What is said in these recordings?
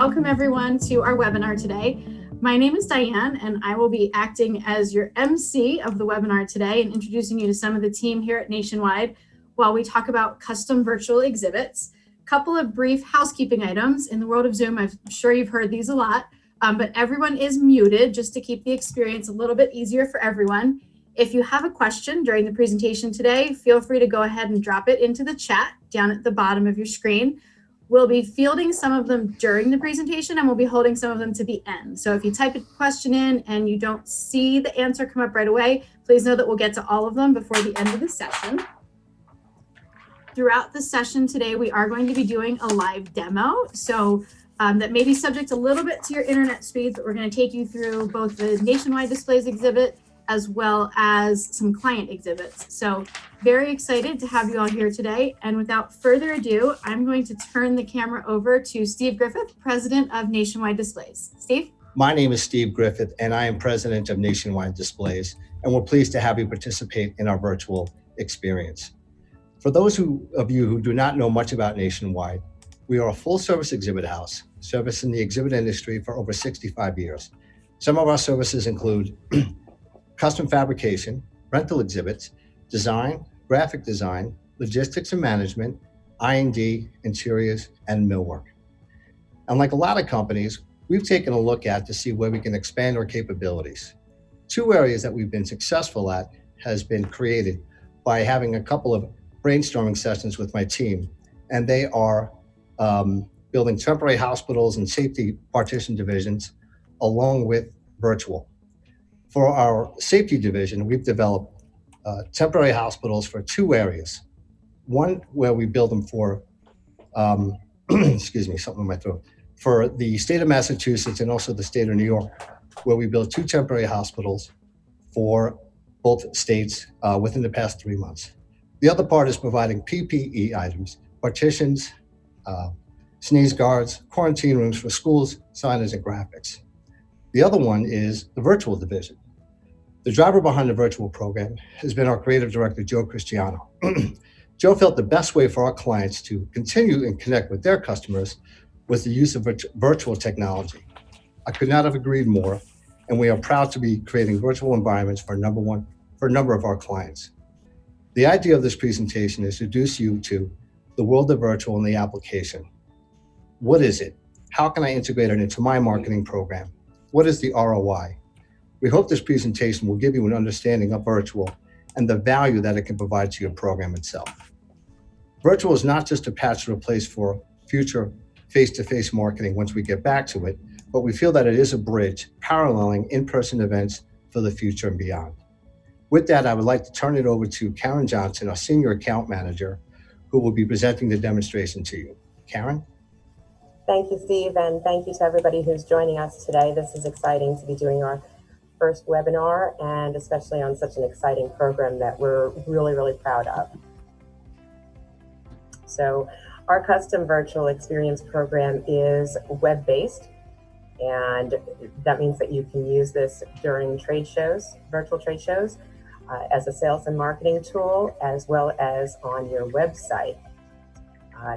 Welcome everyone to our webinar today. My name is Diane and I will be acting as your MC of the webinar today and introducing you to some of the team here at Nationwide while we talk about custom virtual exhibits. A couple of brief housekeeping items. In the world of Zoom, I'm sure you've heard these a lot, but everyone is muted just to keep the experience a little bit easier for everyone. If you have a question during the presentation today, feel free to go ahead and drop it into the chat down at the bottom of your screen. We'll be fielding some of them during the presentation and we'll be holding some of them to the end. So if you type a question in and you don't see the answer come up right away, please know that we'll get to all of them before the end of the session. Throughout the session today, we are going to be doing a live demo. So that may be subject a little bit to your internet speeds, but we're going to take you through both the Nationwide Displays exhibit as well as some client exhibits. So very excited to have you all here today. And without further ado, I'm going to turn the camera over to Steve Griffith, President of Nationwide Displays. Steve? My name is Steve Griffith, and I am President of Nationwide Displays, and we're pleased to have you participate in our virtual experience. For those of you who do not know much about Nationwide, we are a full-service exhibit house, servicing the exhibit industry for over 65 years. Some of our services include custom fabrication, rental exhibits, design, graphic design, logistics and management, I&D, interiors, and millwork. And like a lot of companies, we've taken a look at to see where we can expand our capabilities. Two areas that we've been successful at has been created by having a couple of brainstorming sessions with my team, and they are building temporary hospitals and safety partition divisions along with virtual. For our safety division, we've developed temporary hospitals for two areas. One where we build them for, excuse me, something in my throat, for the state of Massachusetts and also the state of New York, where we built two temporary hospitals for both states within the past 3 months. The other part is providing PPE items, partitions, sneeze guards, quarantine rooms for schools, signage, and graphics. The other one is the virtual division. The driver behind the virtual program has been our creative director, Joe Cristiano. Joe felt the best way for our clients to continue and connect with their customers was the use of virtual technology. I could not have agreed more, and we are proud to be creating virtual environments for a number of our clients. The idea of this presentation is to introduce you to the world of virtual and the application. What is it? How can I integrate it into my marketing program? What is the ROI? We hope this presentation will give you an understanding of virtual and the value that it can provide to your program itself. Virtual is not just a patch to replace for future face-to-face marketing once we get back to it, but we feel that it is a bridge paralleling in-person events for the future and beyond. With that, I would like to turn it over to Karen Johnson, our Senior Account Manager, who will be presenting the demonstration to you. Karen? Thank you, Steve, and thank you to everybody who's joining us today. This is exciting to be doing our first webinar, and especially on such an exciting program that we're really, really proud of. So our custom virtual experience program is web-based, and that means that you can use this during trade shows, virtual trade shows, as a sales and marketing tool, as well as on your website.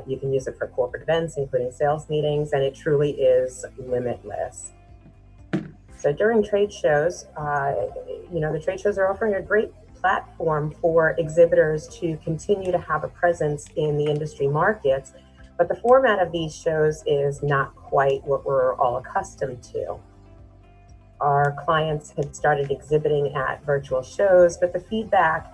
You can use it for corporate events, including sales meetings, and it truly is limitless. So during trade shows, the trade shows are offering a great platform for exhibitors to continue to have a presence in the industry markets, but the format of these shows is not quite what we're all accustomed to. Our clients had started exhibiting at virtual shows, but the feedback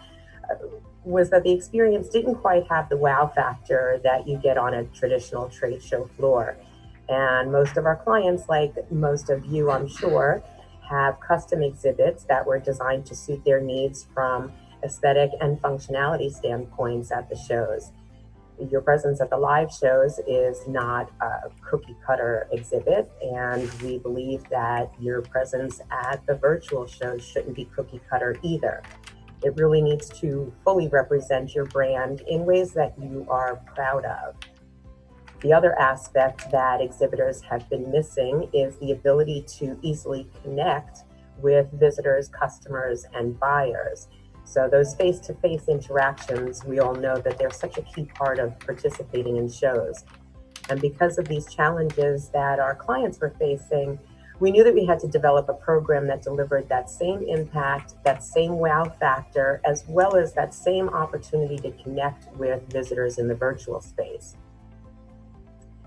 was that the experience didn't quite have the wow factor that you get on a traditional trade show floor. And most of our clients, like most of you, I'm sure, have custom exhibits that were designed to suit their needs from aesthetic and functionality standpoints at the shows. Your presence at the live shows is not a cookie cutter exhibit, and we believe that your presence at the virtual shows shouldn't be cookie cutter either. It really needs to fully represent your brand in ways that you are proud of. The other aspect that exhibitors have been missing is the ability to easily connect with visitors, customers, and buyers. So those face-to-face interactions, we all know that they're such a key part of participating in shows. And because of these challenges that our clients were facing, we knew that we had to develop a program that delivered that same impact, that same wow factor, as well as that same opportunity to connect with visitors in the virtual space.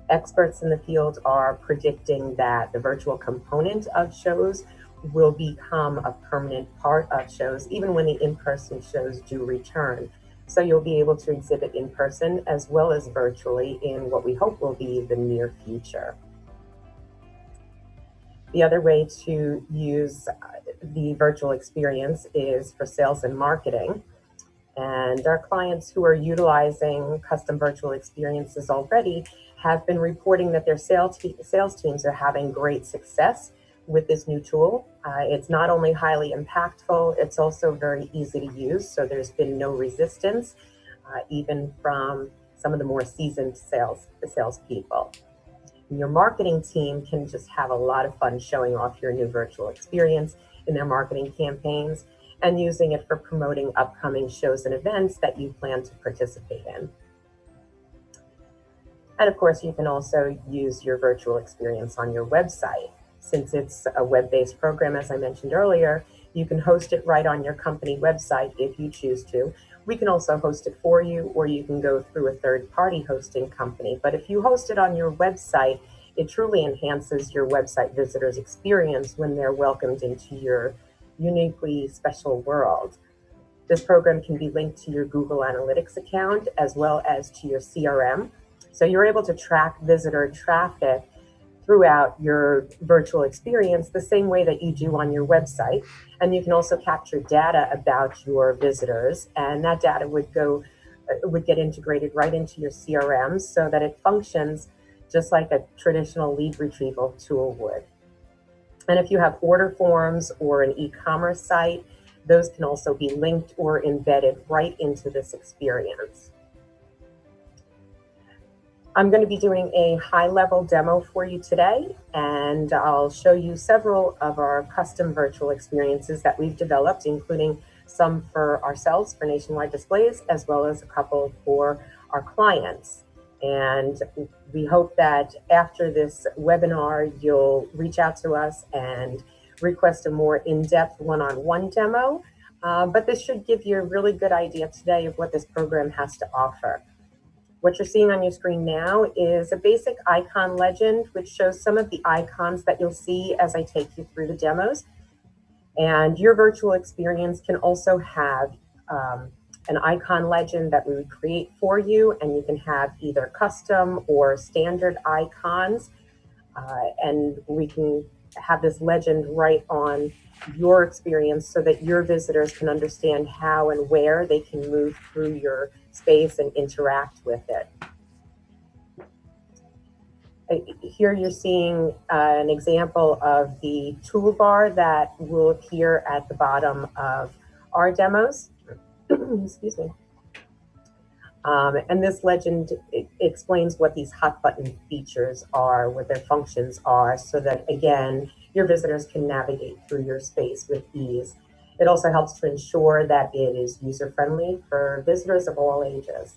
Experts in the field are predicting that the virtual component of shows will become a permanent part of shows, even when the in-person shows do return. So you'll be able to exhibit in person as well as virtually in what we hope will be the near future. The other way to use the virtual experience is for sales and marketing. And our clients who are utilizing custom virtual experiences already have been reporting that their sales teams are having great success with this new tool. It's not only highly impactful, it's also very easy to use. So there's been no resistance, even from some of the more seasoned salespeople. Your marketing team can just have a lot of fun showing off your new virtual experience in their marketing campaigns and using it for promoting upcoming shows and events that you plan to participate in. And of course, you can also use your virtual experience on your website. Since it's a web-based program, as I mentioned earlier, you can host it right on your company website if you choose to. We can also host it for you, or you can go through a third-party hosting company. But if you host it on your website, it truly enhances your website visitors' experience when they're welcomed into your uniquely special world. This program can be linked to your Google Analytics account as well as to your CRM. So you're able to track visitor traffic throughout your virtual experience the same way that you do on your website. And you can also capture data about your visitors, and that data would get integrated right into your CRM so that it functions just like a traditional lead retrieval tool would. And if you have order forms or an e-commerce site, those can also be linked or embedded right into this experience. I'm going to be doing a high-level demo for you today, and I'll show you several of our custom virtual experiences that we've developed, including some for ourselves for Nationwide Displays, as well as a couple for our clients. And we hope that after this webinar, you'll reach out to us and request a more in-depth one-on-one demo. But this should give you a really good idea today of what this program has to offer. What you're seeing on your screen now is a basic icon legend, which shows some of the icons that you'll see as I take you through the demos. And your virtual experience can also have an icon legend that we would create for you, and you can have either custom or standard icons, and we can have this legend right on your experience so that your visitors can understand how and where they can move through your space and interact with it. Here you're seeing an example of the toolbar that will appear at the bottom of our demos. Excuse me. And this legend explains what these hot button features are, what their functions are, so that, again, your visitors can navigate through your space with ease. It also helps to ensure that it is user-friendly for visitors of all ages.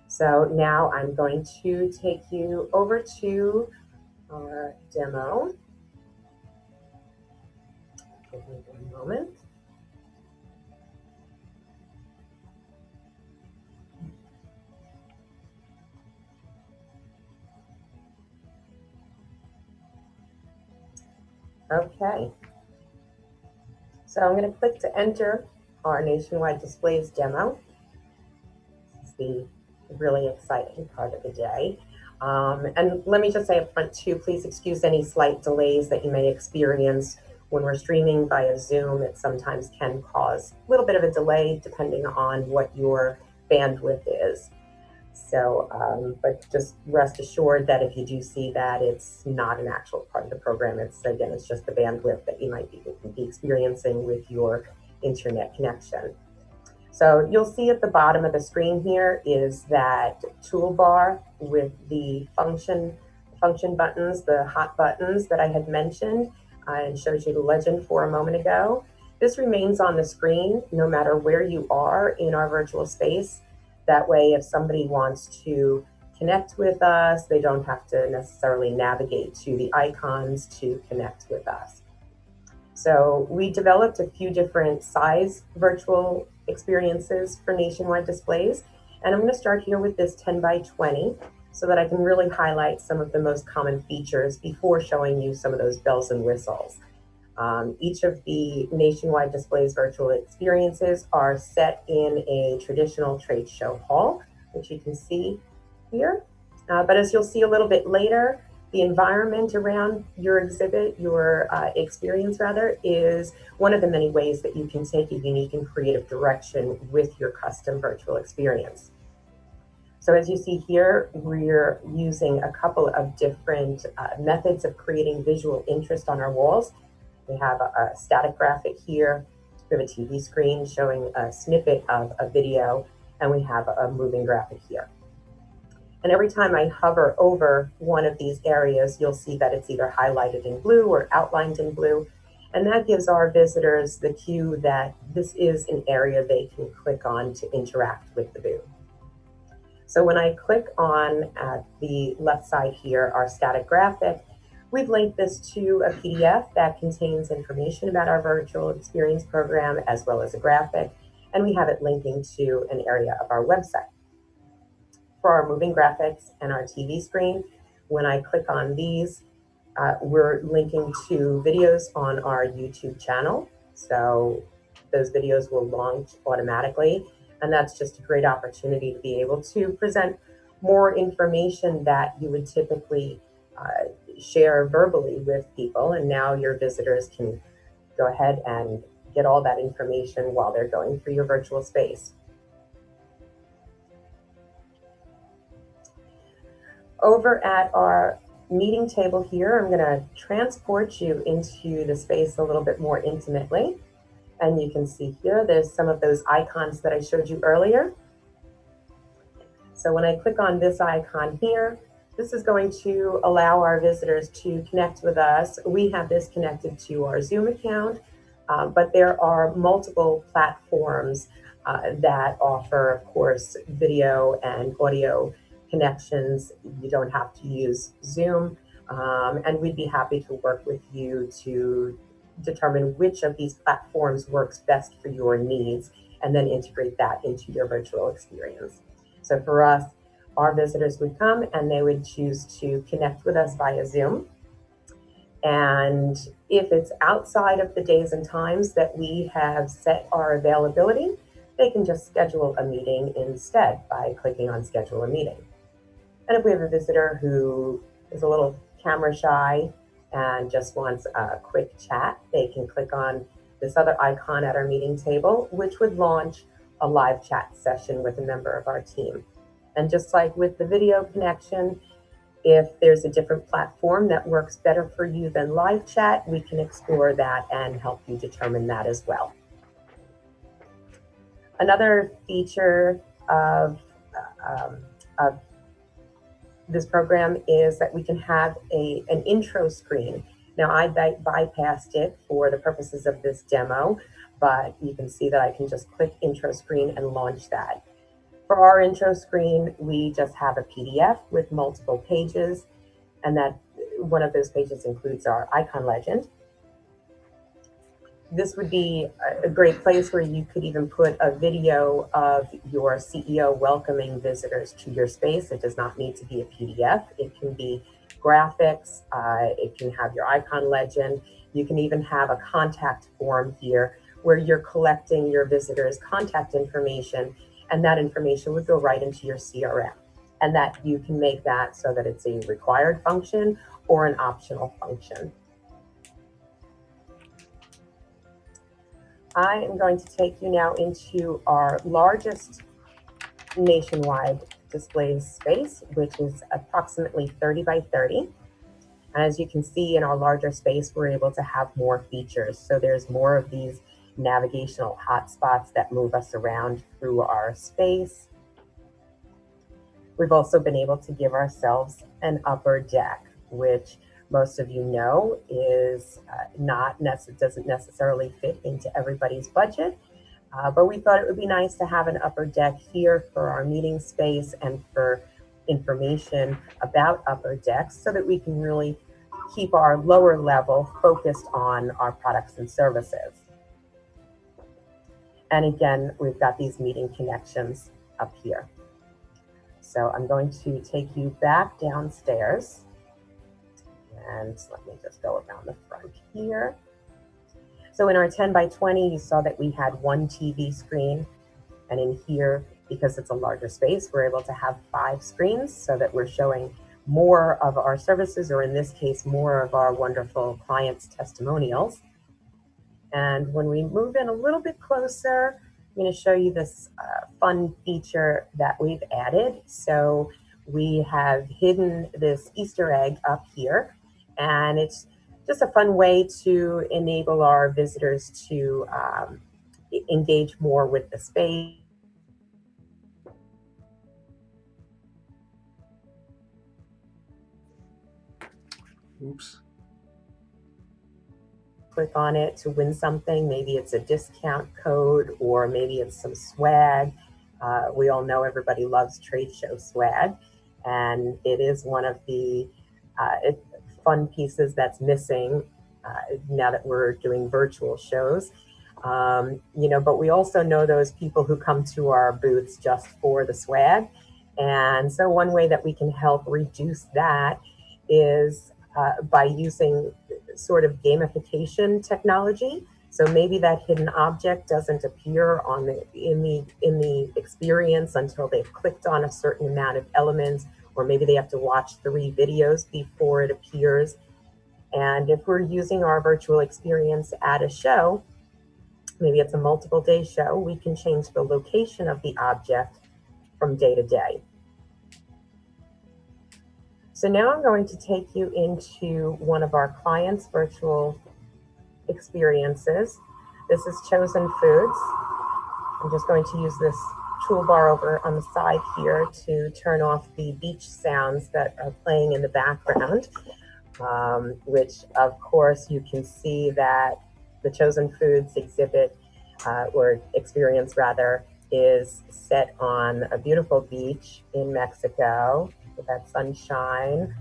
So now I'm going to take you over to our demo. Give me one moment. Okay, so I'm going to click to enter our Nationwide Displays demo. This is the really exciting part of the day. And let me just say up front too, please excuse any slight delays that you may experience when we're streaming via Zoom. It sometimes can cause a little bit of a delay depending on what your bandwidth is. So, but just rest assured that if you do see that, it's not an actual part of the program. It's, again, it's just the bandwidth that you might be experiencing with your internet connection. So you'll see at the bottom of the screen here is that toolbar with the function buttons, the hot buttons that I had mentioned and showed you the legend for a moment ago. This remains on the screen no matter where you are in our virtual space. That way, if somebody wants to connect with us. They don't have to necessarily navigate to the icons to connect with us. So we developed a few different size virtual experiences for nationwide displays. And I'm going to start here with this 10 by 20 so that I can really highlight some of the most common features before showing you some of those bells and whistles. Each of the nationwide displays virtual experiences are set in a traditional trade show hall, which you can see here. But as you'll see a little bit later, the environment around your exhibit, your experience rather, is one of the many ways that you can take a unique and creative direction with your custom virtual experience. So as you see here, we're using a couple of different methods of creating visual interest on our walls. We have a static graphic here, we have a TV screen showing a snippet of a video, and we have a moving graphic here. And every time I hover over one of these areas, you'll see that it's either highlighted in blue or outlined in blue. And that gives our visitors the cue that this is an area they can click on to interact with the booth. So when I click on at the left side here, our static graphic, we've linked this to a PDF that contains information about our virtual experience program as well as a graphic, and we have it linking to an area of our website. For our moving graphics and our TV screen, when I click on these, we're linking to videos on our YouTube channel. So those videos will launch automatically. And that's just a great opportunity to be able to present more information that you would typically share verbally with people. And now your visitors can go ahead and get all that information while they're going through your virtual space. Over at our meeting table here, I'm going to transport you into the space a little bit more intimately. And you can see here, there's some of those icons that I showed you earlier. So when I click on this icon here, this is going to allow our visitors to connect with us. We have this connected to our Zoom account, but there are multiple platforms that offer, of course, video and audio connections. You don't have to use Zoom, and we'd be happy to work with you to determine which of these platforms works best for your needs and then integrate that into your virtual experience. So for us, our visitors would come and they would choose to connect with us via Zoom. And if it's outside of the days and times that we have set our availability, they can just schedule a meeting instead by clicking on schedule a meeting. And if we have a visitor who is a little camera shy and just wants a quick chat, they can click on this other icon at our meeting table, which would launch a live chat session with a member of our team. And just like with the video connection, if there's a different platform that works better for you than live chat, we can explore that and help you determine that as well. Another feature of this program is that we can have an intro screen. Now I bypassed it for the purposes of this demo, but you can see that I can just click intro screen and launch that. For our intro screen, we just have a PDF with multiple pages, and that one of those pages includes our icon legend. This would be a great place where you could even put a video of your CEO welcoming visitors to your space. It does not need to be a PDF. It can be graphics. It can have your icon legend. You can even have a contact form here where you're collecting your visitors' contact information, and that information would go right into your CRM. And that you can make that so that it's a required function or an optional function. I am going to take you now into our largest nationwide display space, which is approximately 30 by 30. And as you can see in our larger space, we're able to have more features. So there's more of these navigational hotspots that move us around through our space. We've also been able to give ourselves an upper deck, which most of you know is doesn't necessarily fit into everybody's budget, but we thought it would be nice to have an upper deck here for our meeting space and for information about Upper Deck so that we can really keep our lower level focused on our products and services. And again, we've got these meeting connections up here. So I'm going to take you back downstairs. And let me just go around the front here. So in our 10 by 20, you saw that we had one TV screen. And in here, because it's a larger space, we're able to have 5 screens so that we're showing more of our services, or in this case, more of our wonderful clients' testimonials. And when we move in a little bit closer, I'm going to show you this fun feature that we've added. So we have hidden this Easter egg up here, and it's just a fun way to enable our visitors to engage more with the space. Oops. Click on it to win something. Maybe it's a discount code, or maybe it's some swag. We all know everybody loves trade show swag, and it is one of the fun pieces that's missing now that we're doing virtual shows. But we also know those people who come to our booths just for the swag. And so one way that we can help reduce that is by using sort of gamification technology. So maybe that hidden object doesn't appear in the experience until they've clicked on a certain amount of elements, or maybe they have to watch 3 videos before it appears. And if we're using our virtual experience at a show, maybe it's a multiple day show, we can change the location of the object from day to day. So now I'm going to take you into one of our clients' virtual experiences. This is Chosen Foods. I'm just going to use this toolbar over on the side here to turn off the beach sounds that are playing in the background, which of course you can see that the Chosen Foods exhibit, or experience rather, is set on a beautiful beach in Mexico with that sunshine.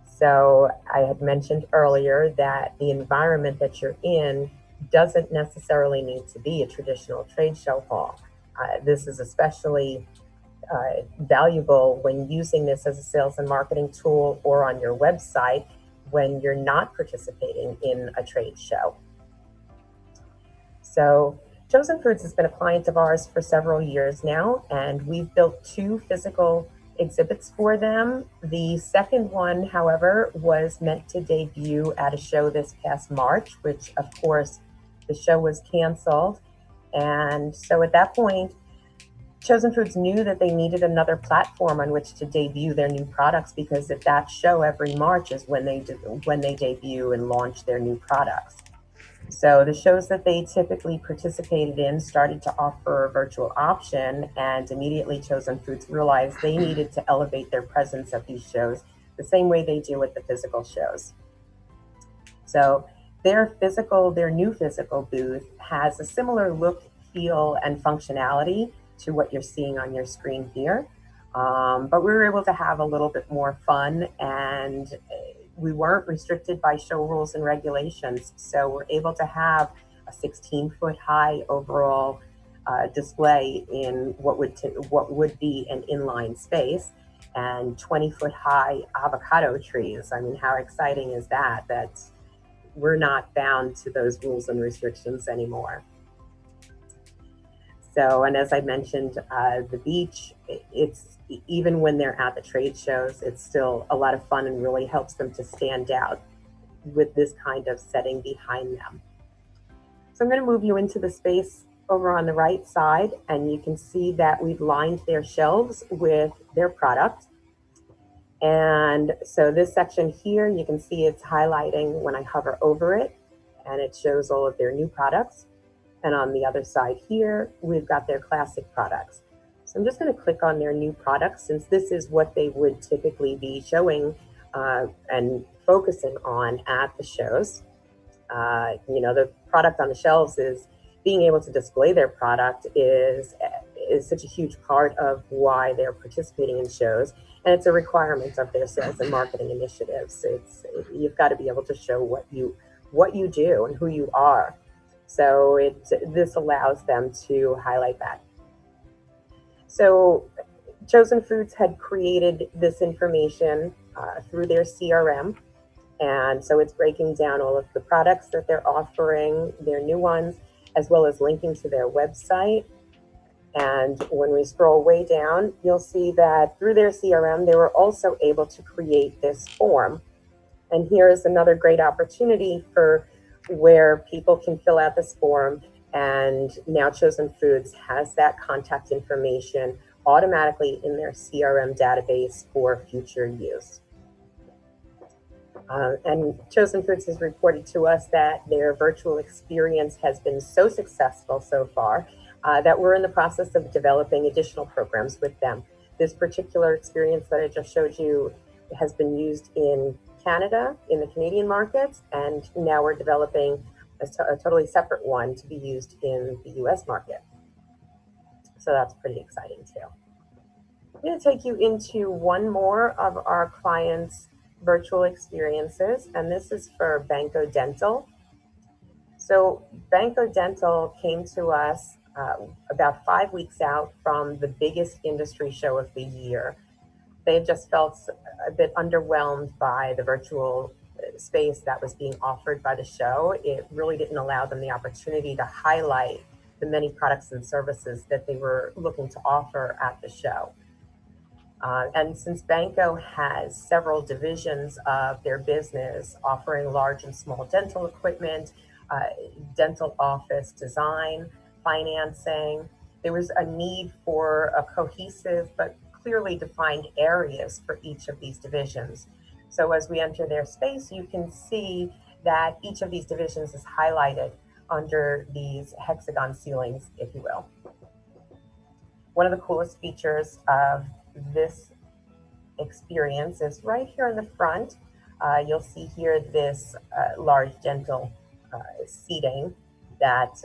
So I had mentioned earlier that the environment that you're in doesn't necessarily need to be a traditional trade show hall. This is especially valuable when using this as a sales and marketing tool, or on your website when you're not participating in a trade show. So Chosen Foods has been a client of ours for several years now, and we've built 2 physical exhibits for them. The second one, however, was meant to debut at a show this past March, which of course the show was canceled. And so at that point, Chosen Foods knew that they needed another platform on which to debut their new products, because at that show every March is when they debut and launch their new products. So the shows that they typically participated in started to offer a virtual option, and immediately Chosen Foods realized they needed to elevate their presence at these shows the same way they do at the physical shows. So their new physical booth has a similar look, feel, and functionality to what you're seeing on your screen here. But we were able to have a little bit more fun, and we weren't restricted by show rules and regulations. So we're able to have a 16-foot high overall display in what would be an inline space, and 20-foot high avocado trees. I mean, how exciting is that? That we're not bound to those rules and restrictions anymore. So, and as I mentioned, the beach, it's even when they're at the trade shows, it's still a lot of fun and really helps them to stand out with this kind of setting behind them. So I'm going to move you into the space over on the right side, and you can see that we've lined their shelves with their product. And so this section here, you can see it's highlighting when I hover over it, and it shows all of their new products. And on the other side here, we've got their classic products. So I'm just going to click on their new products, since this is what they would typically be showing and focusing on at the shows. The product on the shelves is being able to display their product is such a huge part of why they're participating in shows. And it's a requirement of their sales and marketing initiatives. You've got to be able to show what you do and who you are. So this allows them to highlight that. So Chosen Foods had created this information through their CRM. And so it's breaking down all of the products that they're offering, their new ones, as well as linking to their website. And when we scroll way down, you'll see that through their CRM, they were also able to create this form. And here is another great opportunity for where people can fill out this form. And now Chosen Foods has that contact information automatically in their CRM database for future use. And Chosen Foods has reported to us that their virtual experience has been so successful so far that we're in the process of developing additional programs with them. This particular experience that I just showed you has been used in Canada, in the Canadian markets, and now we're developing a totally separate one to be used in the US market. So that's pretty exciting too. I'm going to take you into one more of our clients' virtual experiences, and this is for Banco Dental. So Banco Dental came to us about 5 weeks out from the biggest industry show of the year. They just felt a bit underwhelmed by the virtual space that was being offered by the show. It really didn't allow them the opportunity to highlight the many products and services that they were looking to offer at the show. And since Banco has several divisions of their business offering large and small dental equipment, dental office design, financing, there was a need for a cohesive but clearly defined areas for each of these divisions. So as we enter their space, you can see that each of these divisions is highlighted under these hexagon ceilings, if you will. One of the coolest features of this experience is right here in the front. You'll see here this large dental seating that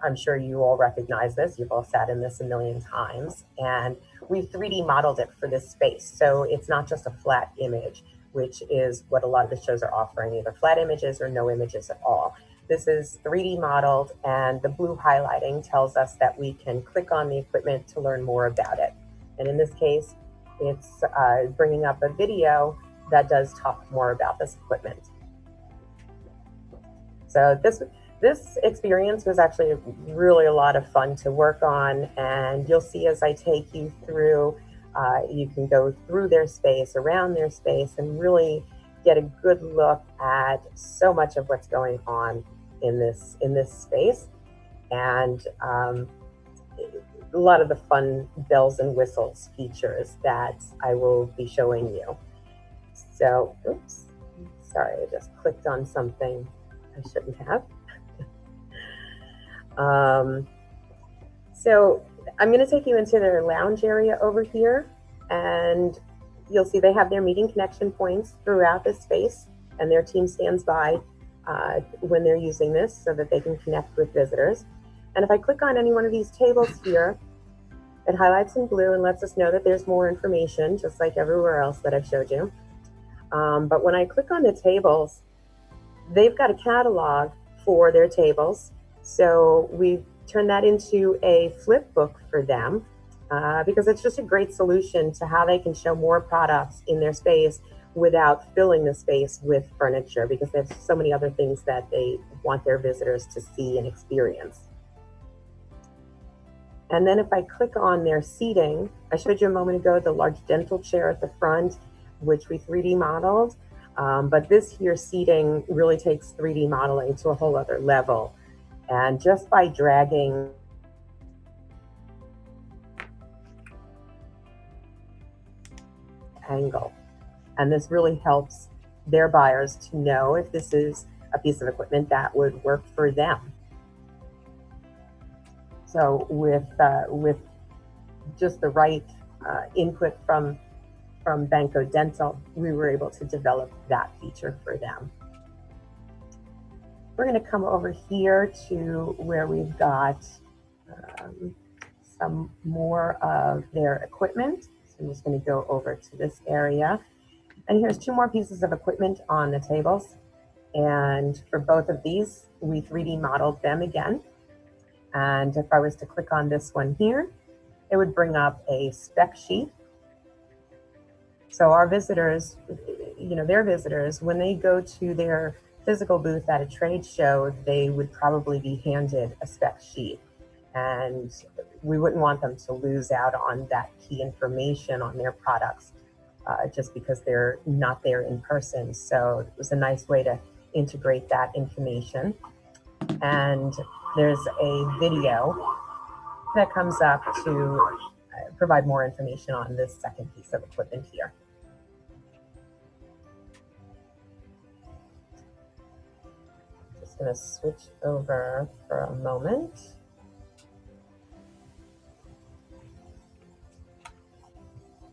I'm sure you all recognize this. You've all sat in this a million times, and we've 3D modeled it for this space. So it's not just a flat image, which is what a lot of the shows are offering, either flat images or no images at all. This is 3D modeled, and the blue highlighting tells us that we can click on the equipment to learn more about it. And in this case, it's bringing up a video that does talk more about this equipment. So this experience was actually really a lot of fun to work on, and you'll see as I take you through, you can go through their space, around their space, and really get a good look at so much of what's going on in this space, and a lot of the fun bells and whistles features that I will be showing you. So, oops, sorry, I just clicked on something I shouldn't have. So I'm going to take you into their lounge area over here, and you'll see they have their meeting connection points throughout this space, and their team stands by when they're using this so that they can connect with visitors. And if I click on any one of these tables here, it highlights in blue and lets us know that there's more information, just like everywhere else that I've showed you. But when I click on the tables, they've got a catalog for their tables. So we turn that into a flip book for them because it's just a great solution to how they can show more products in their space without filling the space with furniture, because there's so many other things that they want their visitors to see and experience. And then if I click on their seating, I showed you a moment ago the large dental chair at the front, which we 3D modeled. But this here seating really takes 3D modeling to a whole other level. And just by dragging angle, and this really helps their buyers to know if this is a piece of equipment that would work for them. So with just the right input from Banco Dental, we were able to develop that feature for them. We're going to come over here to where we've got some more of their equipment. So I'm just going to go over to this area. And here's 2 more pieces of equipment on the tables. And for both of these, we 3D modeled them again. And if I was to click on this one here, it would bring up a spec sheet. So our visitors, their visitors, when they go to their physical booth at a trade show, they would probably be handed a spec sheet. And we wouldn't want them to lose out on that key information on their products just because they're not there in person. So it was a nice way to integrate that information. And there's a video that comes up to provide more information on this second piece of equipment here. Just going to switch over for a moment.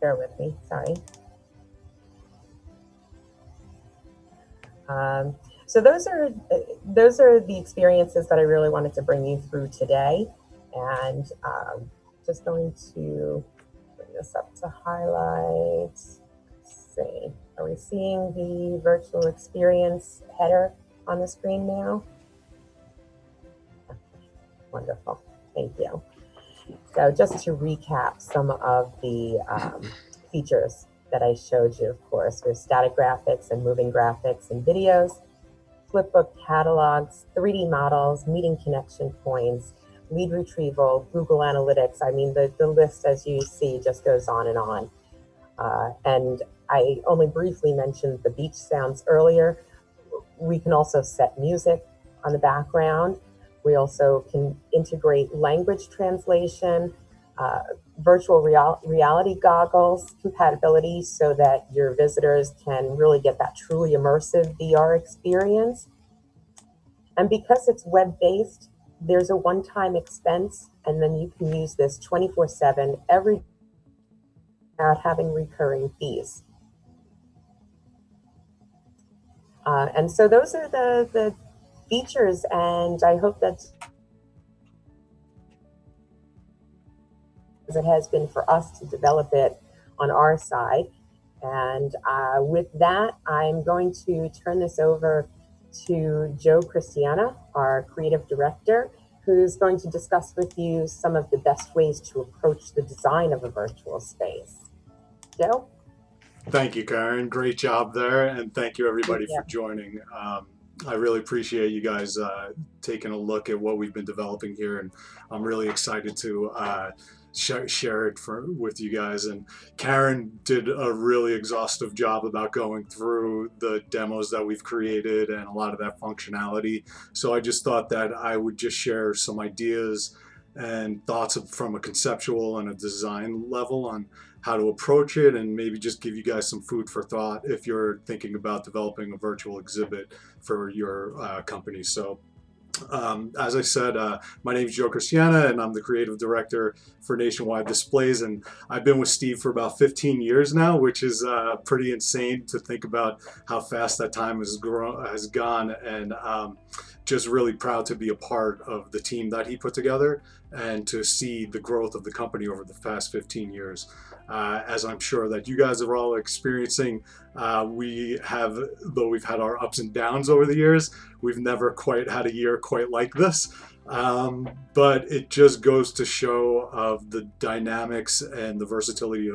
Bear with me, sorry. So those are the experiences that I really wanted to bring you through today, and just going to bring this up to highlight. Let's see, are we seeing the virtual experience header on the screen now? Wonderful, thank you. So just to recap some of the features that I showed you, of course, there's static graphics and moving graphics and videos, flipbook catalogs, 3D models, meeting connection points, lead retrieval, Google Analytics. I mean, the list, as you see, just goes on and on. And I only briefly mentioned the beach sounds earlier. We can also set music on the background. We also can integrate language translation, virtual reality goggles compatibility so that your visitors can really get that truly immersive VR experience. And because it's web-based, there's a one-time expense, and then you can use this 24/7 every without having recurring fees. And so those are the features, and I hope that as it has been for us to develop it on our side. And with that, I'm going to turn this over to Joe Christiana, our creative director, who's going to discuss with you some of the best ways to approach the design of a virtual space. Joe? Thank you, Karen. Great job there. And thank you, everybody, for joining. I really appreciate you guys taking a look at what we've been developing here. And I'm really excited to share it with you guys. And Karen did a really exhaustive job about going through the demos that we've created and a lot of that functionality. So I just thought that I would just share some ideas and thoughts from a conceptual and a design level on how to approach it, and maybe just give you guys some food for thought if you're thinking about developing a virtual exhibit for your company. So as I said, my name is Joe Christiana, and I'm the creative director for Nationwide Displays. And I've been with Steve for about 15 years now, which is pretty insane to think about how fast that time has gone. And just really proud to be a part of the team that he put together and to see the growth of the company over the past 15 years. As I'm sure that you guys are all experiencing, we have, though we've had our ups and downs over the years, we've never quite had a year quite like this. But it just goes to show of the dynamics and the versatility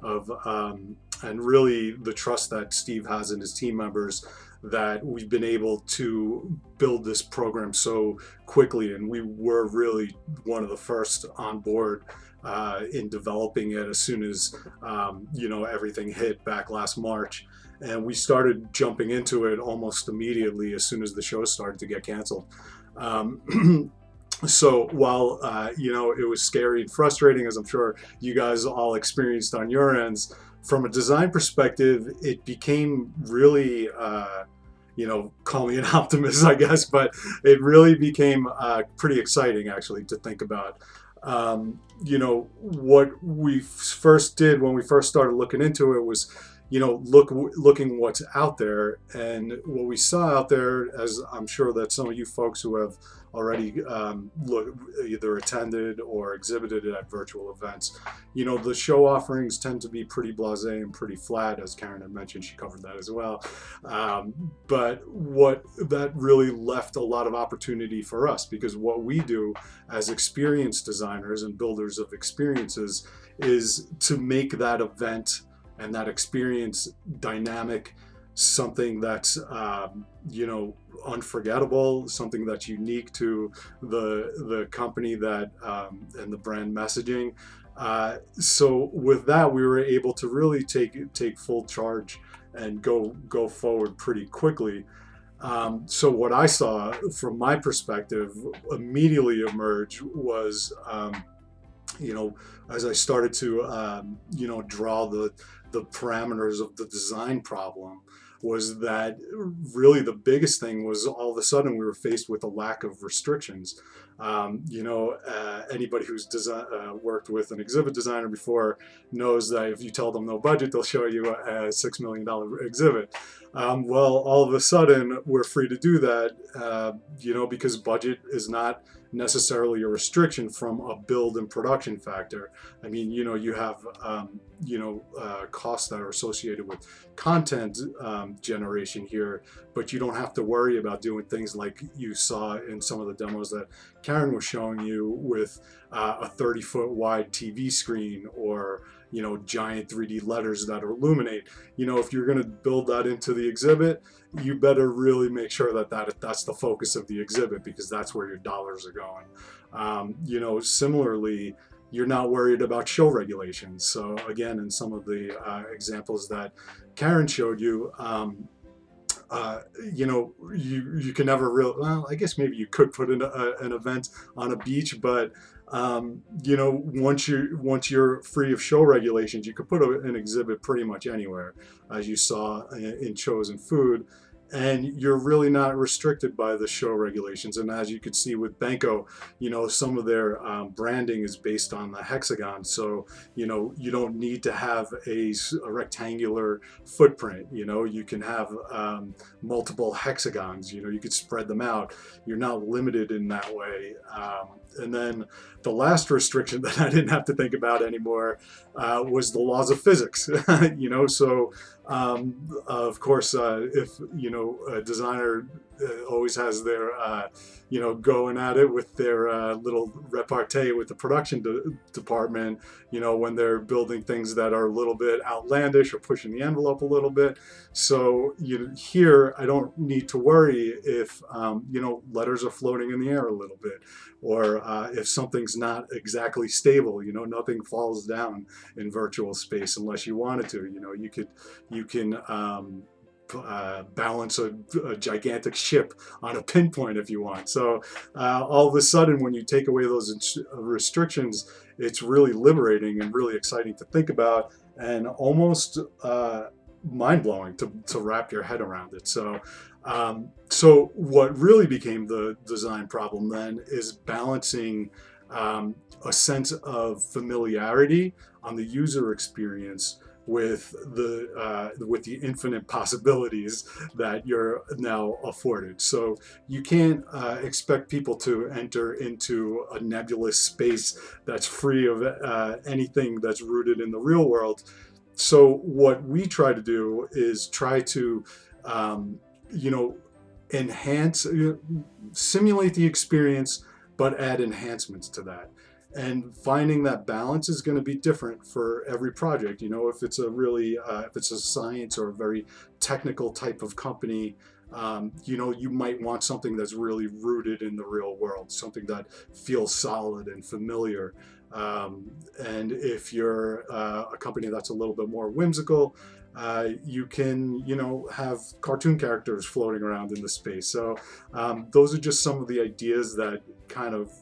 and really the trust that Steve has in his team members, that we've been able to build this program so quickly. And we were really one of the first on board in developing it as soon as everything hit back last March, and we started jumping into it almost immediately as soon as the show started to get canceled. So while it was scary and frustrating, as I'm sure you guys all experienced on your ends, from a design perspective, it became really call me an optimist, I guess, but it really became pretty exciting actually to think about. What we first did when we first started looking into it was, looking what's out there. And what we saw out there, as I'm sure that some of you folks who have already either attended or exhibited at virtual events, the show offerings tend to be pretty blasé and pretty flat, as Karen had mentioned. She covered that as well. But what that really left a lot of opportunity for us, because what we do as experienced designers and builders of experiences is to make that event and that experience dynamic, something that's unforgettable, something that's unique to the company that and the brand messaging. So with that, we were able to really take full charge and go forward pretty quickly. So what I saw from my perspective immediately emerge was, as I started to, draw the parameters of the design problem, was that really the biggest thing was all of a sudden we were faced with a lack of restrictions. Anybody who's worked with an exhibit designer before knows that if you tell them no budget, they'll show you a $6 million exhibit. Well, all of a sudden we're free to do that, because budget is not necessarily a restriction from a build and production factor. I mean, you have, costs that are associated with content generation here, but you don't have to worry about doing things like you saw in some of the demos that Karen was showing you with a 30-foot wide TV screen or giant 3D letters that illuminate. If you're going to build that into the exhibit, you better really make sure that's the focus of the exhibit, because that's where your dollars are going. Similarly, you're not worried about show regulations. So again, in some of the examples that Karen showed you, you can never really, well, I guess maybe you could put in an event on a beach, but once you're free of show regulations, you could put an exhibit pretty much anywhere, as you saw in Chosen Food, and you're really not restricted by the show regulations. And as you could see with Benko, some of their branding is based on the hexagon, so you don't need to have a rectangular footprint. You can have multiple hexagons. You could spread them out. You're not limited in that way. And then the last restriction that I didn't have to think about anymore was the laws of physics. So of course, if a designer always has their going at it with their little repartee with the production department, when they're building things that are a little bit outlandish or pushing the envelope a little bit. So here I don't need to worry if letters are floating in the air a little bit, or if something's not exactly stable. Nothing falls down in virtual space unless you wanted to. You can balance a gigantic ship on a pinpoint if you want. So all of a sudden, when you take away those restrictions, it's really liberating and really exciting to think about, and almost mind-blowing to wrap your head around it. So what really became the design problem then is balancing a sense of familiarity on the user experience with the infinite possibilities that you're now afforded. So you can't expect people to enter into a nebulous space that's free of anything that's rooted in the real world. So what we try to do is try to enhance, simulate the experience, but add enhancements to that. And finding that balance is going to be different for every project. If it's if it's a science or a very technical type of company, you might want something that's really rooted in the real world, something that feels solid and familiar. And if you're a company that's a little bit more whimsical, you can, have cartoon characters floating around in the space. So those are just some of the ideas that kind of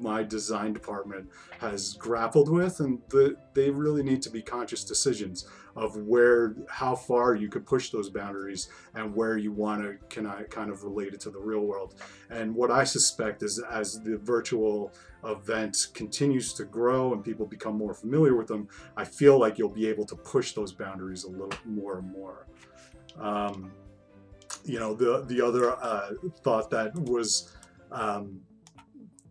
my design department has grappled with, and they really need to be conscious decisions of how far you could push those boundaries and where you want to kind of relate it to the real world. And what I suspect is, as the virtual event continues to grow and people become more familiar with them, I feel like you'll be able to push those boundaries a little more and more. The other thought that was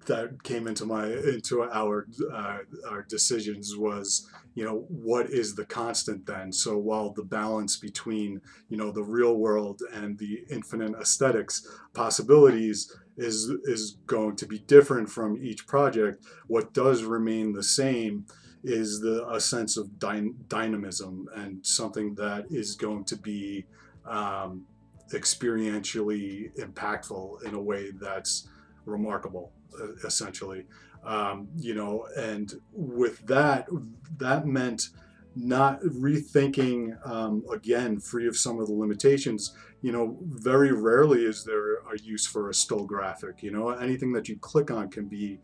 that came into our decisions was, what is the constant then? So while the balance between, the real world and the infinite aesthetics possibilities is going to be different from each project, what does remain the same is a sense of dynamism, and something that is going to be experientially impactful in a way that's remarkable, essentially. And with that meant not rethinking, again, free of some of the limitations. Very rarely is there a use for a still graphic. Anything that you click on can be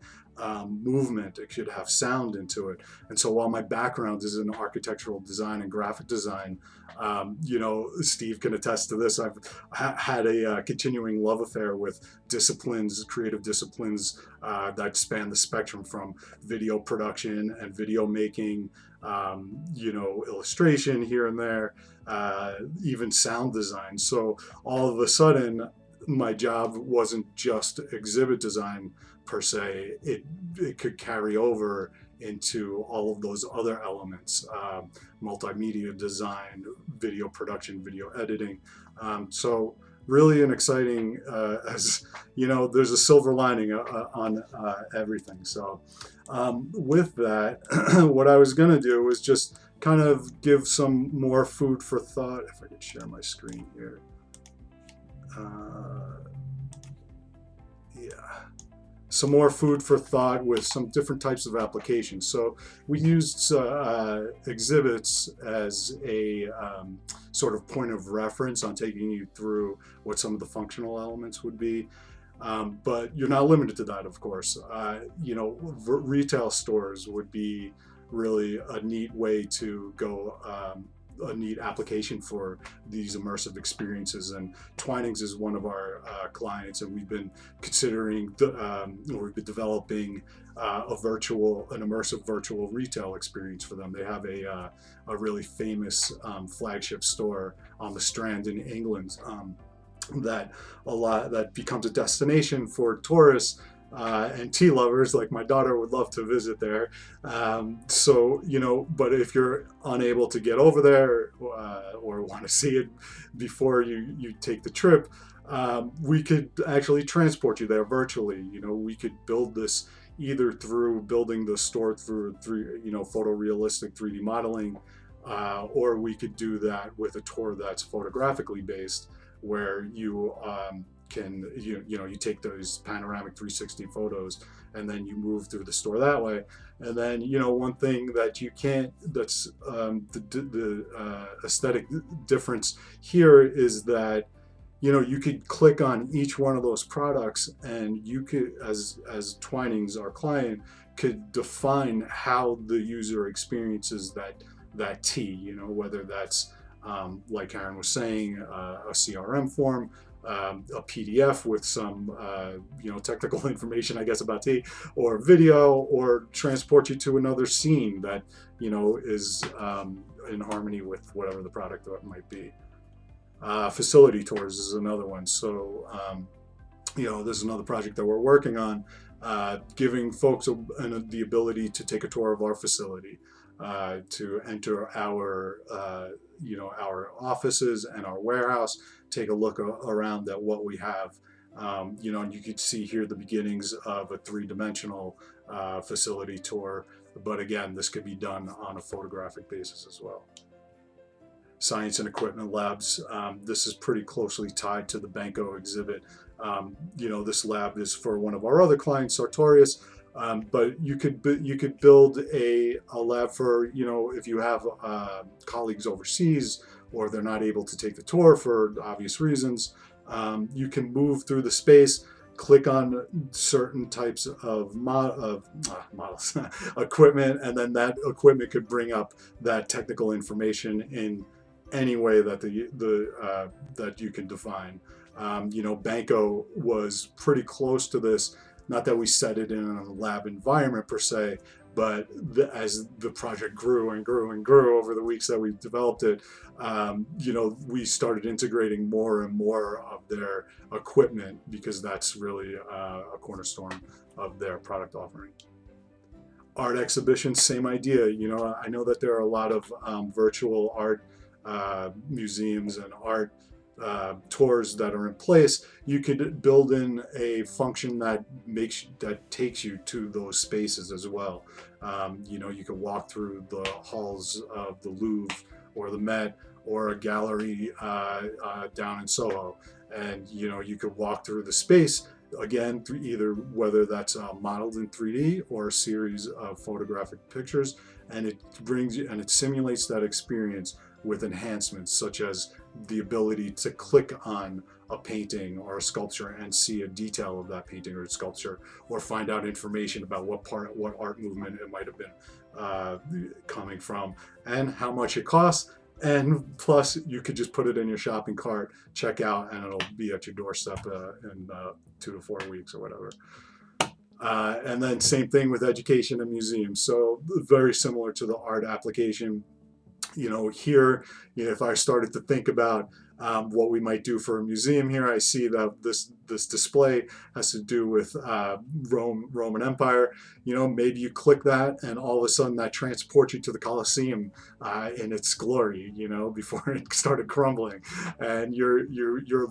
movement. It should have sound into it. And so while my background is in architectural design and graphic design, Steve can attest to this. I've had a continuing love affair with creative disciplines that span the spectrum from video production and video making, illustration here and there, even sound design. So all of a sudden, my job wasn't just exhibit design per se. It could carry over into all of those other elements, multimedia design, video production, video editing. So really an exciting, there's a silver lining on everything. So with that, what I was going to do was just kind of give some more food for thought. If I could share my screen here. Some more food for thought with some different types of applications. So we used exhibits as a sort of point of reference on taking you through what some of the functional elements would be. But you're not limited to that, of course. Retail stores would be really a neat way to go, a neat application for these immersive experiences. And Twinings is one of our clients, and we've been considering, we've been developing an immersive virtual retail experience for them. They have a really famous flagship store on the Strand in England that becomes a destination for tourists and tea lovers. Like my daughter would love to visit there. But if you're unable to get over there or want to see it before you take the trip, we could actually transport you there virtually. We could build this either through building the store through photorealistic 3D modeling, or we could do that with a tour that's photographically based, where you you take those panoramic 360 photos and then you move through the store that way. And then one thing that you can't, that's the aesthetic difference here is that you could click on each one of those products, and you could, as Twinings, our client, could define how the user experiences that tea, whether that's like Karen was saying, a CRM form, a PDF with some technical information, I guess, about tea, or video, or transport you to another scene that is in harmony with whatever the product might be. Facility tours is another one. So this is another project that we're working on, giving folks the ability to take a tour of our facility, to enter our offices and our warehouse, take a look around at what we have. And you could see here the beginnings of a three-dimensional facility tour. But again, this could be done on a photographic basis as well. Science and equipment labs. This is pretty closely tied to the Banco exhibit. This lab is for one of our other clients, Sartorius. But you could build a lab for, if you have colleagues overseas, or they're not able to take the tour for obvious reasons. You can move through the space, click on certain types of models, equipment, and then that equipment could bring up that technical information in any way that that you can define. Banco was pretty close to this. Not that we set it in a lab environment per se, but as the project grew and grew and grew over the weeks that we developed it, we started integrating more and more of their equipment because that's really a cornerstone of their product offering. Art exhibitions, same idea. I know that there are a lot of virtual art museums and art tours that are in place. You could build in a function that takes you to those spaces as well. You could walk through the halls of the Louvre or the Met or a gallery down in Soho, and you could walk through the space again through either whether that's modeled in 3D or a series of photographic pictures, and it brings you and it simulates that experience with enhancements such as the ability to click on a painting or a sculpture and see a detail of that painting or sculpture, or find out information about what art movement it might have been coming from and how much it costs. And plus, you could just put it in your shopping cart, check out, and it'll be at your doorstep in 2 to 4 weeks or whatever. And then same thing with education and museums. So very similar to the art application. Here, if I started to think about what we might do for a museum here, I see that this display has to do with Roman Empire. Maybe you click that and all of a sudden that transports you to the Colosseum in its glory, before it started crumbling. And you're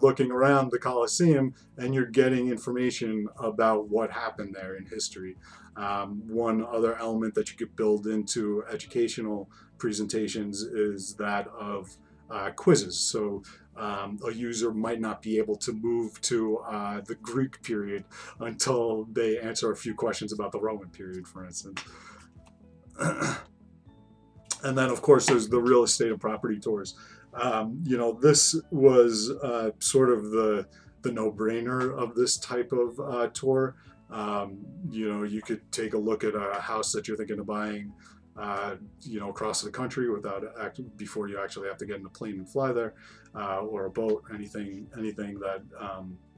looking around the Colosseum and you're getting information about what happened there in history. One other element that you could build into educational presentations is that of quizzes. So a user might not be able to move to the Greek period until they answer a few questions about the Roman period, for instance. And then, of course, there's the real estate and property tours. This was sort of the no-brainer of this type of tour. You could take a look at a house that you're thinking of buying across the country before you actually have to get in a plane and fly there, or a boat, anything that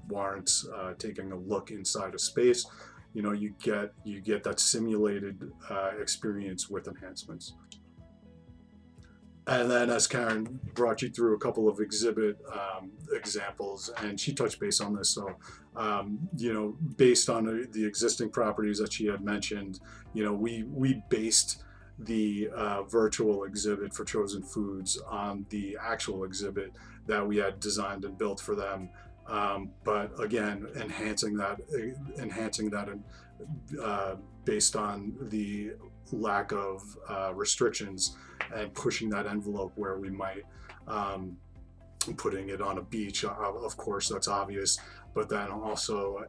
warrants taking a look inside a space. You get that simulated experience with enhancements. And then, as Karen brought you through a couple of exhibit examples, and she touched base on this, so based on the existing properties that she had mentioned, we based the virtual exhibit for Chosen Foods on the actual exhibit that we had designed and built for them. But again, enhancing that based on the lack of restrictions, and pushing that envelope where we might putting it on a beach, of course, that's obvious, but then also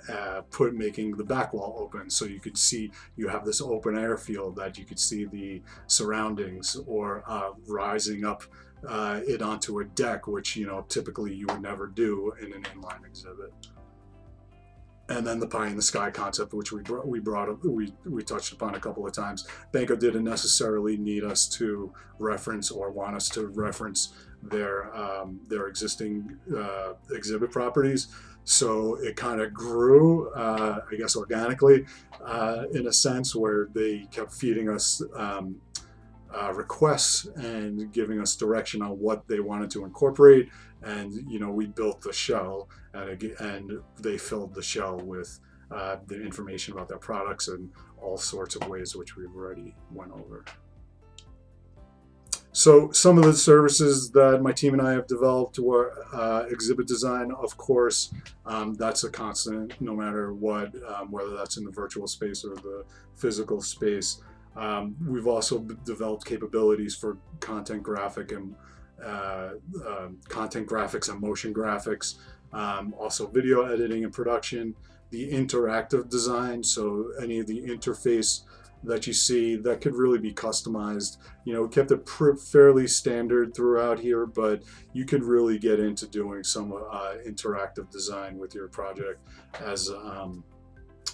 making the back wall open so you could see, you have this open air field that you could see the surroundings, or rising up it onto a deck, which typically you would never do in an inline exhibit. And then the pie in the sky concept, which we touched upon a couple of times. Banco didn't necessarily need us to reference or want us to reference their existing exhibit properties. So it kind of grew, I guess, organically, in a sense, where they kept feeding us requests and giving us direction on what they wanted to incorporate. And we built the shell, and they filled the shell with the information about their products and all sorts of ways which we've already went over. So some of the services that my team and I have developed were exhibit design, of course. That's a constant, no matter what, whether that's in the virtual space or the physical space. We've also developed capabilities for content graphics and motion graphics, also video editing and production, the interactive design, so any of the interface that you see that could really be customized. You know, we kept it fairly standard throughout here, but you could really get into doing some interactive design with your project as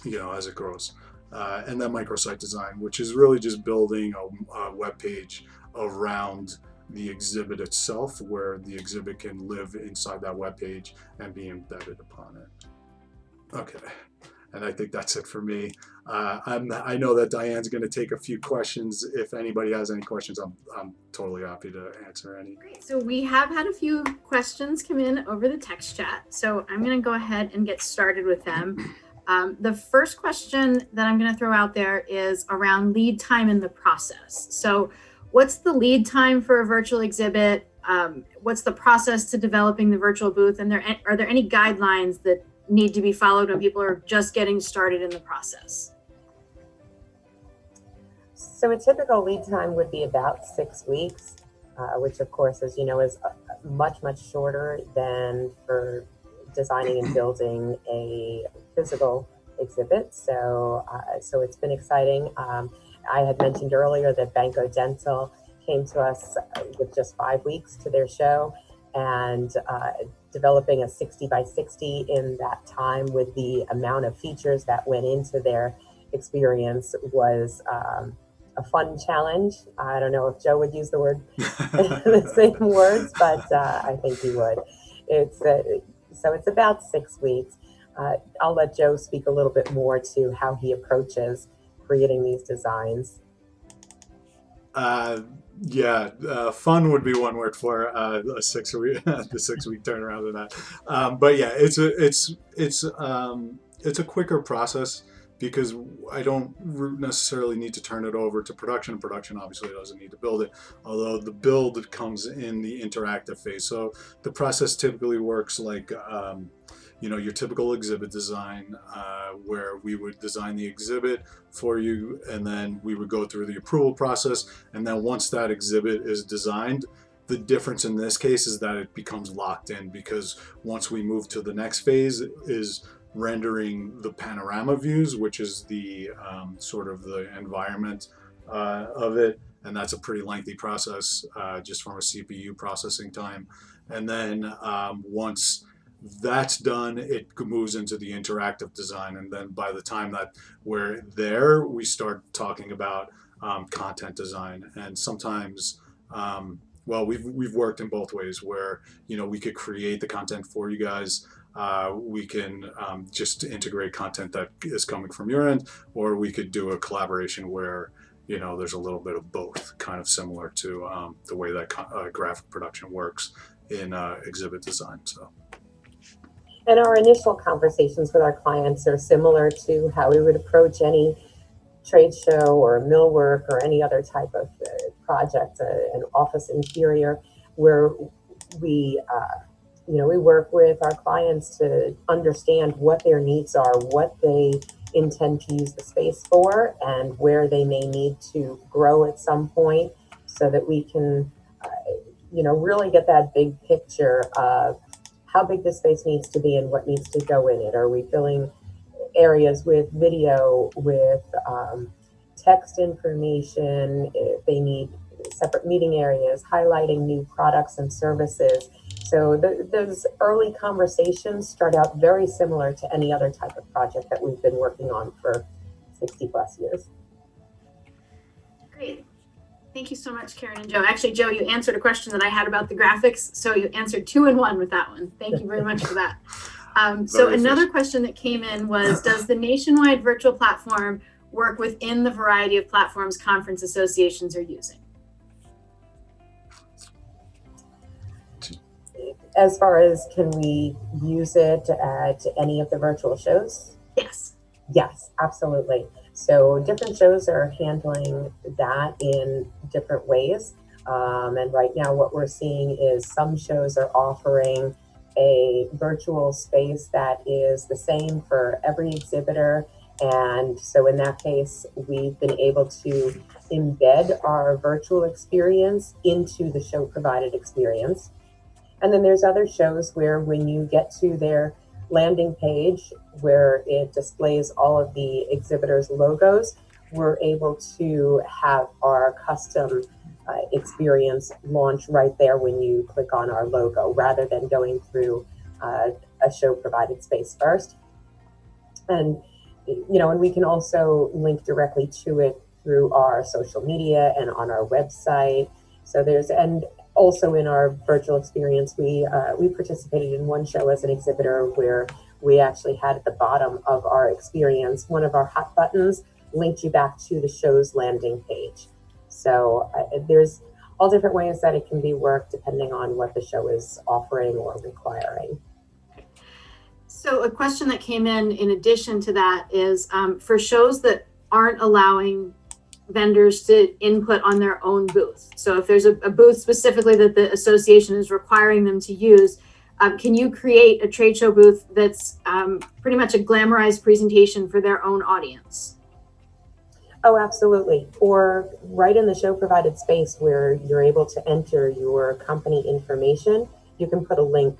you know, as it grows. And then microsite design, which is really just building a web page around the exhibit itself, where the exhibit can live inside that web page and be embedded upon it. Okay, and I think that's it for me. I know that Diane's going to take a few questions. If anybody has any questions, I'm totally happy to answer any. Great. So we have had a few questions come in over the text chat. So I'm going to go ahead and get started with them. The first question that I'm going to throw out there is around lead time in the process. So what's the lead time for a virtual exhibit? What's the process to developing the virtual booth? And are there any guidelines that need to be followed when people are just getting started in the process? So a typical lead time would be about 6 weeks, which of course, as you know, is much, much shorter than for designing and building a physical exhibit. So it's been exciting. I had mentioned earlier that Banco Dental came to us with just 5 weeks to their show, and developing a 60 by 60 in that time with the amount of features that went into their experience was a fun challenge. I don't know if Joe would use the word the same words, but I think he would. So it's about 6 weeks. I'll let Joe speak a little bit more to how he approaches creating these designs. Fun would be one word for a 6 week the 6 week turnaround of that. But yeah, it's a quicker process because I don't necessarily need to turn it over to production. Production obviously doesn't need to build it, although the build comes in the interactive phase. So the process typically works like you know, your typical exhibit design, where we would design the exhibit for you, and then we would go through the approval process. And then once that exhibit is designed, the difference in this case is that it becomes locked in, because once we move to the next phase is rendering the panorama views, which is the sort of the environment of it. And that's a pretty lengthy process just from a CPU processing time. And then once that's done, it moves into the interactive design. And then by the time that we're there, we start talking about content design. And sometimes, well, we've worked in both ways where, you know, we could create the content for you guys. We can just integrate content that is coming from your end, or we could do a collaboration where, you know, there's a little bit of both, kind of similar to the way that graphic production works in exhibit design. So. And our initial conversations with our clients are similar to how we would approach any trade show or millwork or any other type of project, an office interior, where we, you know, we work with our clients to understand what their needs are, what they intend to use the space for, and where they may need to grow at some point, so that we can, you know, really get that big picture of how big the space needs to be and what needs to go in it. Are we filling areas with video, with text information? If they need separate meeting areas, highlighting new products and services. So those early conversations start out very similar to any other type of project that we've been working on for 60 plus years. Great. Thank you so much, Karen and Joe. Actually, Joe, you answered a question that I had about the graphics. So you answered 2 in 1 with that one. Thank you very much for that. So another question that came in was, does the Nationwide virtual platform work within the variety of platforms conference associations are using? As far as, can we use it at any of the virtual shows? Yes. Yes, absolutely. So different shows are handling that in different ways. And right now what we're seeing is some shows are offering a virtual space that is the same for every exhibitor. And so in that case, we've been able to embed our virtual experience into the show provided experience. And then there's other shows where when you get to their landing page where it displays all of the exhibitors' logos, we're able to have our custom experience launch right there when you click on our logo, rather than going through a show provided space first. And and we can also link directly to it through our social media and on our website. So and also in our virtual experience, we participated in one show as an exhibitor where we actually had at the bottom of our experience, one of our hot buttons linked you back to the show's landing page. So there's all different ways that it can be worked depending on what the show is offering or requiring. So a question that came in addition to that is for shows that aren't allowing vendors to input on their own booth. So if there's a booth specifically that the association is requiring them to use, can you create a trade show booth that's pretty much a glamorized presentation for their own audience? Oh, absolutely. Or right in the show provided space where you're able to enter your company information, you can put a link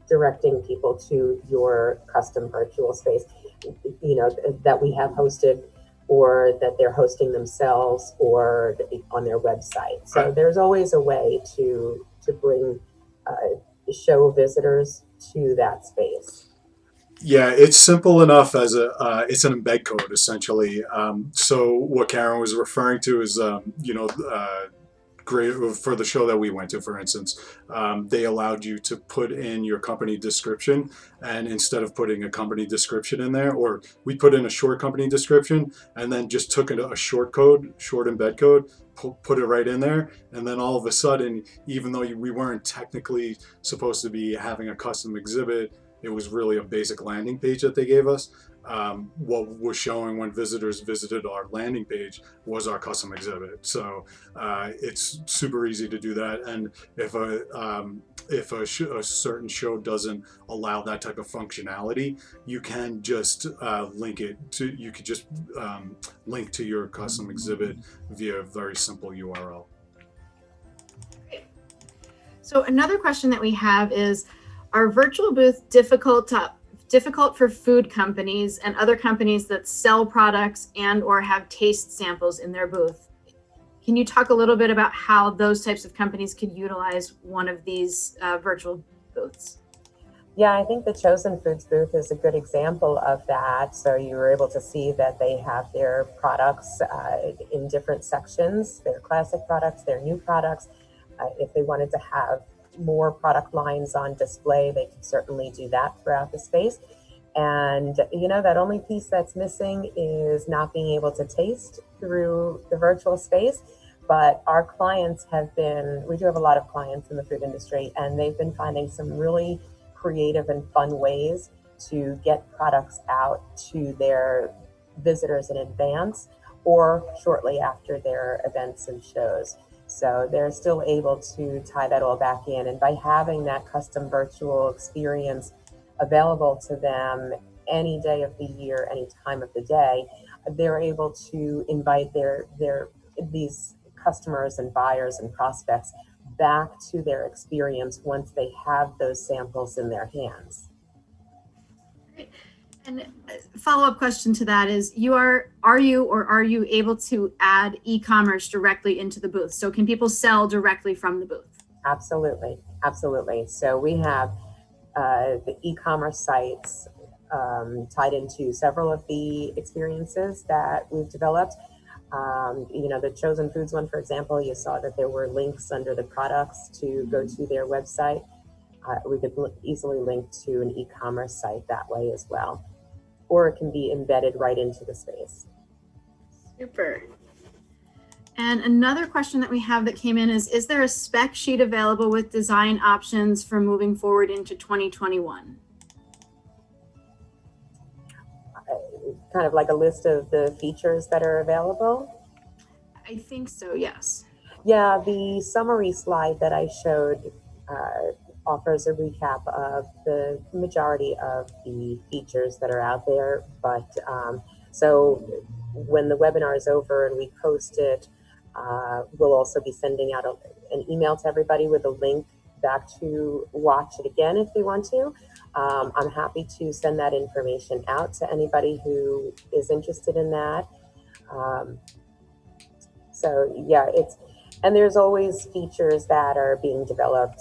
directing people to your custom virtual space, that we have hosted, or that they're hosting themselves, or on their website. So there's always a way to bring show visitors to that space. Yeah, it's simple enough as it's an embed code essentially. So what Karen was referring to is, great for the show that we went to, for instance, they allowed you to put in your company description, and instead of putting a company description in there, or we put in a short company description and then just took a short embed code, put it right in there, and then all of a sudden, even though we weren't technically supposed to be having a custom exhibit, it was really a basic landing page that they gave us. What was showing when visitors visited our landing page was our custom exhibit. So it's super easy to do that. And if a certain show doesn't allow that type of functionality, you can just link to your custom exhibit via a very simple URL. So another question that we have is, are virtual booths difficult for food companies and other companies that sell products and or have taste samples in their booth? Can you talk a little bit about how those types of companies could utilize one of these virtual booths? Yeah, I think the Chosen Foods booth is a good example of that. So you were able to see that they have their products in different sections, their classic products, their new products. If they wanted to have more product lines on display, they could certainly do that throughout the space. And that only piece that's missing is not being able to taste through the virtual space. But our clients we do have a lot of clients in the food industry, and they've been finding some really creative and fun ways to get products out to their visitors in advance or shortly after their events and shows. So they're still able to tie that all back in. And by having that custom virtual experience available to them any day of the year, any time of the day, they're able to invite these customers and buyers and prospects back to their experience once they have those samples in their hands. Great. And a follow-up question to that is, are you able to add e-commerce directly into the booth? So can people sell directly from the booth? Absolutely. So we have the e-commerce sites tied into several of the experiences that we've developed. The Chosen Foods one, for example, you saw that there were links under the products to go to their website. We could easily link to an e-commerce site that way as well. Or it can be embedded right into the space. Super. And another question that we have that came in is there a spec sheet available with design options for moving forward into 2021? Kind of like a list of the features that are available? I think so, yes. Yeah, the summary slide that I showed offers a recap of the majority of the features that are out there. But so when the webinar is over and we post it, we'll also be sending out an email to everybody with a link back to watch it again if they want to. I'm happy to send that information out to anybody who is interested in that. So yeah, and there's always features that are being developed.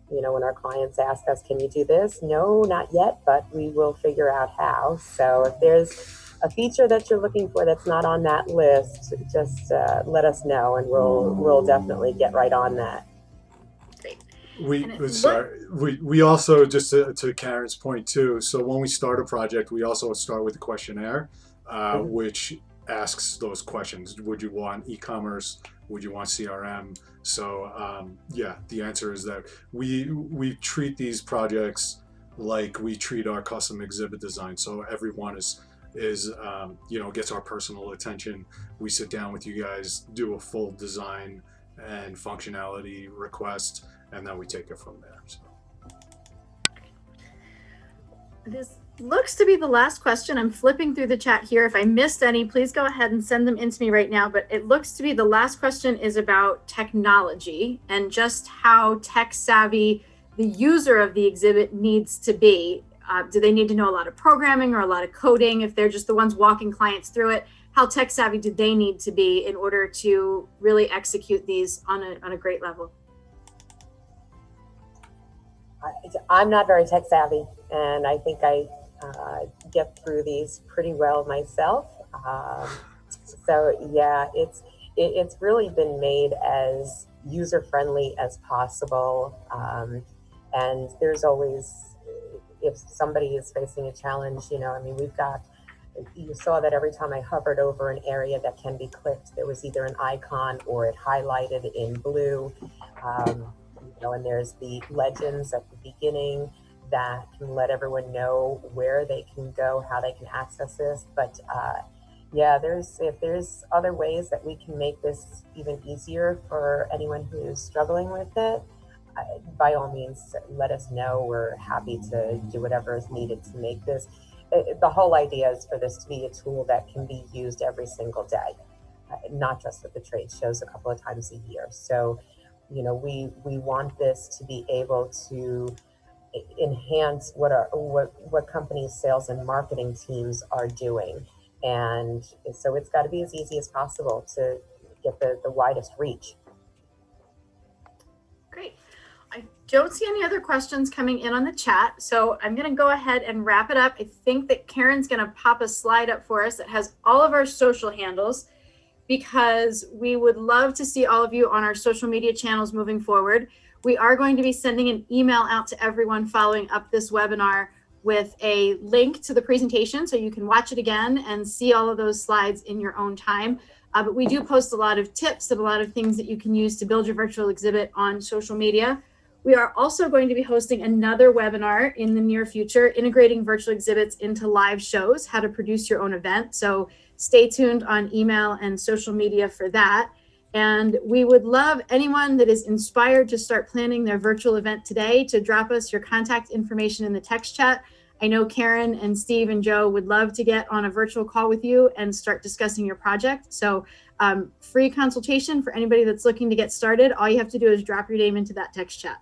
When our clients ask us, can you do this? No, not yet, but we will figure out how. So if there's a feature that you're looking for that's not on that list, just let us know, and we'll definitely get right on that. We also, just to Karen's point too, so when we start a project, we also start with a questionnaire, which asks those questions. Would you want e-commerce? Would you want CRM? So the answer is that we treat these projects like we treat our custom exhibit design. So everyone is gets our personal attention. We sit down with you guys, do a full design and functionality request, and then we take it from there. So. This looks to be the last question. I'm flipping through the chat here. If I missed any, please go ahead and send them in to me right now. But it looks to be the last question is about technology and just how tech savvy the user of the exhibit needs to be. Do they need to know a lot of programming or a lot of coding? If they're just the ones walking clients through it, how tech savvy do they need to be in order to really execute these on a great level? I'm not very tech savvy, and I think I get through these pretty well myself. So yeah, it's really been made as user friendly as possible, and there's always, if somebody is facing a challenge, you saw that every time I hovered over an area that can be clicked, there was either an icon or it highlighted in blue. And there's the legends at the beginning that can let everyone know where they can go, how they can access this. But if there's other ways that we can make this even easier for anyone who's struggling with it, by all means, let us know. We're happy to do whatever is needed to make this. The whole idea is for this to be a tool that can be used every single day, not just at the trade shows a couple of times a year. So, we want this to be able to enhance what companies' sales and marketing teams are doing. And so it's got to be as easy as possible to get the widest reach. Great. I don't see any other questions coming in on the chat, so I'm going to go ahead and wrap it up. I think that Karen's going to pop a slide up for us that has all of our social handles, because we would love to see all of you on our social media channels moving forward. We are going to be sending an email out to everyone following up this webinar with a link to the presentation so you can watch it again and see all of those slides in your own time. But we do post a lot of tips and a lot of things that you can use to build your virtual exhibit on social media. We are also going to be hosting another webinar in the near future, integrating virtual exhibits into live shows, how to produce your own event. So stay tuned on email and social media for that. And we would love anyone that is inspired to start planning their virtual event today to drop us your contact information in the text chat. I know Karen and Steve and Joe would love to get on a virtual call with you and start discussing your project. So free consultation for anybody that's looking to get started. All you have to do is drop your name into that text chat.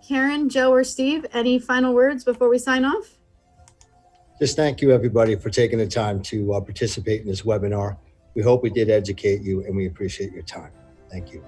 Karen, Joe, or Steve, any final words before we sign off? Just thank you, everybody, for taking the time to participate in this webinar. We hope we did educate you, and we appreciate your time. Thank you.